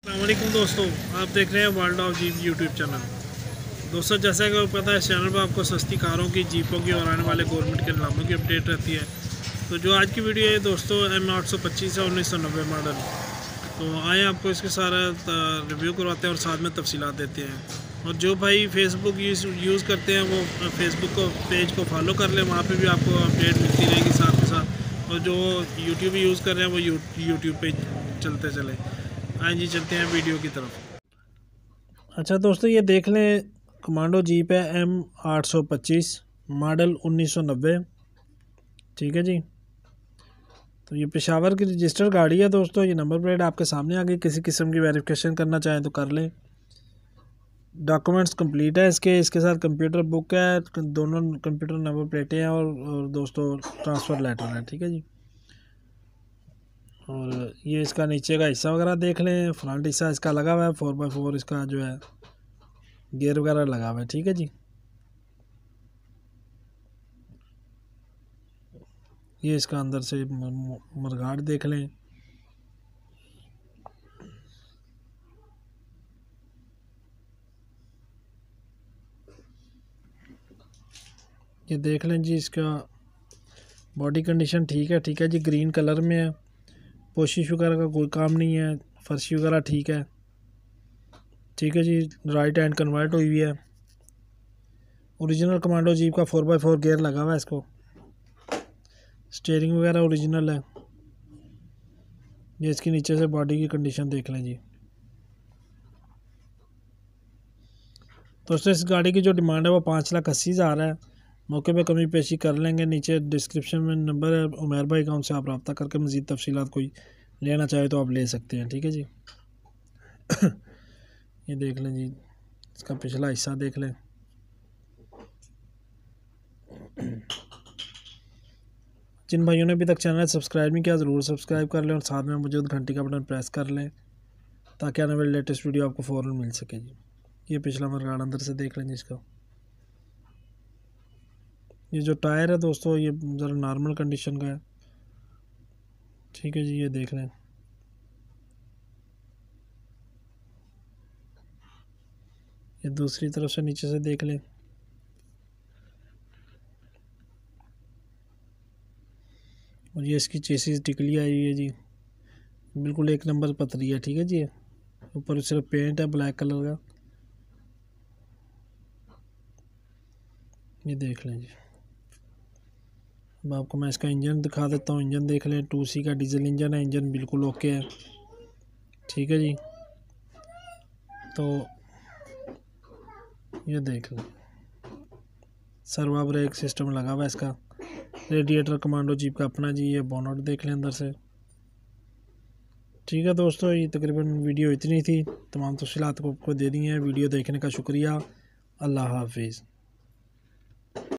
अस्सलामुअलैकुम दोस्तों, आप देख रहे हैं world of jeep YouTube channel. दोस्तों, जैसा कि आपको पता है, इस चैनल पर आपको सस्ती कारों की, जीपों की और आने वाले गवर्नमेंट के नामों की अपडेट रहती है। तो जो आज की वीडियो है दोस्तों, M825 है 1990 मॉडल। तो आए आपको इसके सारा रिव्यू करवाते हैं और साथ में तफसीलात देते हैं। और जो भाई फेसबुक यूज़ करते हैं वो फेसबुक को पेज को फॉलो कर लें, वहाँ पे भी आपको अपडेट मिलती रहेगी साथ के साथ। और जो यूट्यूब यूज़ कर रहे हैं वो यूट्यूब पे चलते चले। हाँ जी, चलते हैं वीडियो की तरफ। अच्छा दोस्तों, ये देख लें, कमांडो जीप है M825 मॉडल 1990। ठीक है जी। तो ये पेशावर की रजिस्टर्ड गाड़ी है दोस्तों। ये नंबर प्लेट आपके सामने आ गई। किसी किस्म की वेरिफिकेशन करना चाहें तो कर लें। डॉक्यूमेंट्स कंप्लीट है इसके साथ कंप्यूटर बुक है, दोनों कंप्यूटर नंबर प्लेटें हैं और दोस्तों ट्रांसफ़र लेटर है। ठीक है जी। और ये इसका नीचे का हिस्सा वगैरह देख लें। फ्रंट हिस्सा इसका लगा हुआ है 4x4, इसका जो है गियर वगैरह लगा हुआ है। ठीक है जी। ये इसका अंदर से मरगाड़ देख लें। ये देख लें जी, इसका बॉडी कंडीशन ठीक है। ठीक है जी। ग्रीन कलर में है। पोशिश वगैरह का कोई काम नहीं है। फर्शी वगैरह ठीक है। ठीक है जी। राइट हैंड कन्वर्ट हुई हुई है। ओरिजिनल कमांडो जीप का 4x4 गियर लगा हुआ है इसको। स्टीयरिंग वगैरह ओरिजिनल है। ये इसके नीचे से बॉडी की कंडीशन देख लें जी। दोस्तों, इस गाड़ी की जो डिमांड है वो 5,80,000 है। मौके पे कमी पेशी कर लेंगे। नीचे डिस्क्रिप्शन में नंबर है उमैर भाई का, उनसे आप रब्ता करके मज़ीद तफसीलात कोई लेना चाहे तो आप ले सकते हैं। ठीक है जी। ये देख लें जी, इसका पिछला हिस्सा देख लें। जिन भाइयों ने अभी तक चैनल सब्सक्राइब नहीं किया, ज़रूर सब्सक्राइब कर लें और साथ में मौजूद घंटी का बटन प्रेस कर लें ताकि आने वाली लेटेस्ट वीडियो आपको फ़ौरन मिल सके जी। ये पिछला मरगाड़ अंदर से देख लें जी इसका। ये जो टायर है दोस्तों, ये ज़रा नॉर्मल कंडीशन का है। ठीक है जी। ये देख लें। ये दूसरी तरफ से नीचे से देख लें। और ये इसकी चेसिस टिकली आई हुई है जी, बिल्कुल एक नंबर पतली है। ठीक है जी। ऊपर सिर्फ पेंट है ब्लैक कलर का। ये देख लें जी। अब आपको मैं इसका इंजन दिखा देता हूँ। इंजन देख लें, 2C का डीजल इंजन है। इंजन बिल्कुल ओके है। ठीक है जी। तो ये देख लें, सर्वा ब्रेक सिस्टम लगा हुआ है इसका। रेडिएटर कमांडो जीप का अपना जी। ये बोनट देख लें अंदर से। ठीक है दोस्तों, ये तकरीबन वीडियो इतनी थी। तमाम तफसीलात को आपको दे दी हैं। वीडियो देखने का शुक्रिया। अल्लाह हाफिज़।